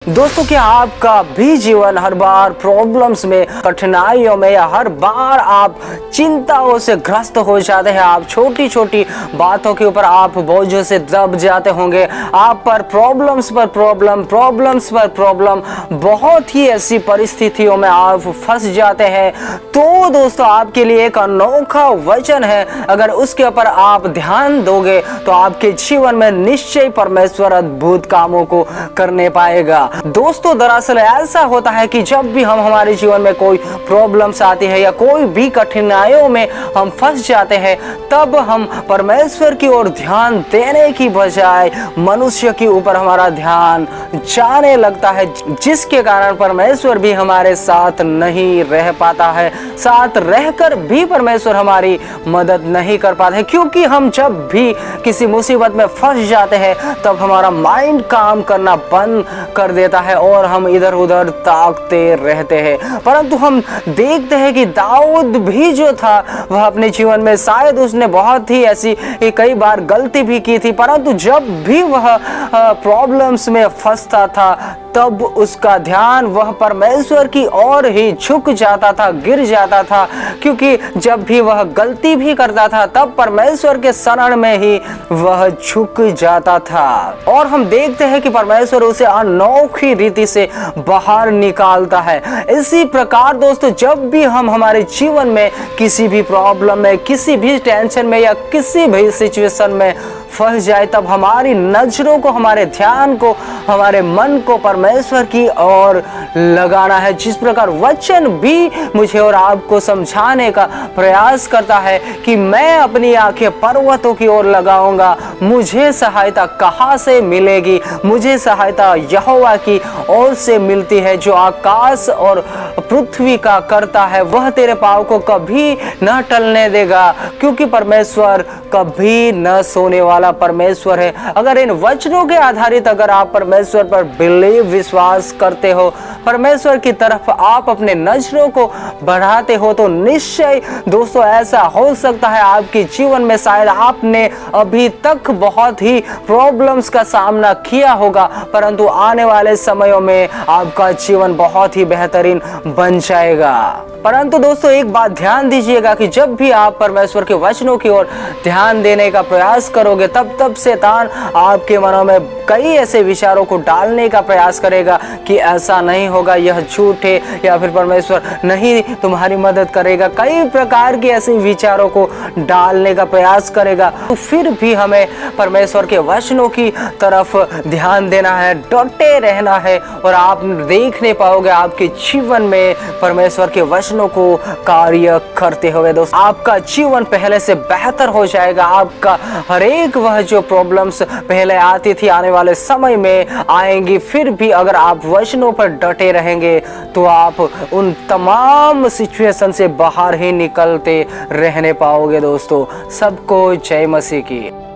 दोस्तों, क्या आपका भी जीवन हर बार प्रॉब्लम्स में, कठिनाइयों में, या हर बार आप चिंताओं से ग्रस्त हो जाते हैं? आप छोटी छोटी बातों के ऊपर आप बोझों से दब जाते होंगे। आप पर प्रॉब्लम्स पर प्रॉब्लम, प्रॉब्लम्स पर प्रॉब्लम, बहुत ही ऐसी परिस्थितियों में आप फंस जाते हैं। तो दोस्तों, आपके लिए एक अनोखा वचन है। अगर उसके ऊपर आप ध्यान दोगे तो आपके जीवन में निश्चय परमेश्वर अद्भुत कामों को करने पाएगा। दोस्तों, दरअसल ऐसा होता है कि जब भी हम हमारे जीवन में कोई प्रॉब्लम्स आती है या कोई भी कठिनाइयों में हम फंस जाते हैं, तब हम परमेश्वर की ओर ध्यान देने की बजाय मनुष्य के ऊपर हमारा ध्यान जाने लगता है, जिसके कारण परमेश्वर भी हमारे साथ नहीं रह पाता है। साथ रहकर भी परमेश्वर हमारी मदद नहीं कर पाते, क्योंकि हम जब भी किसी मुसीबत में फंस जाते हैं तब हमारा माइंड काम करना बंद कर देता है और हम इधर उधर ताकते रहते हैं। परंतु हम देखते हैं कि दाऊद भी जो था वह अपने जीवन में शायद उसने बहुत ही ऐसी कई बार गलती भी की थी, परंतु जब भी वह प्रॉब्लम्स में फंसता था तब उसका ध्यान वह परमेश्वर की ओर ही झुक जाता था, गिर जाता था, क्योंकि जब भी वह गलती भी करता था तब परमेश्वर के शरण में ही वह झुक जाता था। और हम देखते हैं कि परमेश्वर उसे अनोखी रीति से बाहर निकालता है। इसी प्रकार दोस्तों, जब भी हम हमारे जीवन में किसी भी प्रॉब्लम में, किसी भी टेंशन में या किसी भी सिचुएशन में फंस जाए, तब हमारी नजरों को, हमारे ध्यान को, हमारे मन को परमेश्वर की ओर लगाना है। जिस प्रकार वचन भी मुझे और आपको समझाने का प्रयास करता है कि मैं अपनी आंखें पर्वतों की ओर लगाऊंगा, मुझे सहायता कहाँ से मिलेगी? मुझे सहायता यहोवा की ओर से मिलती है, जो आकाश और पृथ्वी का करता है। वह तेरे पाँव को कभी न टलने देगा, क्योंकि परमेश्वर कभी न सोने वाला परमेश्वर है। अगर इन वचनों के आधारित अगर आप परमेश्वर पर बिलीव, विश्वास करते हो, परमेश्वर की तरफ आप अपने नजरों को बढ़ाते हो, तो निश्चय दोस्तों ऐसा हो सकता है आपके जीवन में शायद आपने अभी तक बहुत ही प्रॉब्लम्स का सामना किया होगा, परंतु आने वाले समयों में आपका जीवन बहुत ही बेहतरीन बन जाएगा। परंतु दोस्तों, एक बात ध्यान दीजिएगा कि जब भी आप परमेश्वर के वचनों की ओर ध्यान देने का प्रयास करोगे, तब शैतान आपके मनों में कई ऐसे विचारों को डालने का प्रयास करेगा कि ऐसा नहीं होगा, यह झूठ है, या फिर परमेश्वर नहीं तुम्हारी मदद करेगा। कई प्रकार के ऐसे विचारों को डालने का प्रयास करेगा। तो फिर भी हमें परमेश्वर के वचनों की तरफ ध्यान देना है, डटे रहना है, और आप देखने पाओगे आपके जीवन में परमेश्वर के वचनों को कार्य करते हुए। दोस्तों, आपका जीवन पहले से बेहतर हो जाएगा। आपका हर एक वह जो प्रॉब्लम्स पहले आती थी, आने वाले समय में आएंगी। फिर भी अगर आप वचनों पर डटे रहेंगे तो आप उन तमाम सिचुएशन से बाहर ही निकलते रहने पाओगे। दोस्तों, सबको जय मसीह की।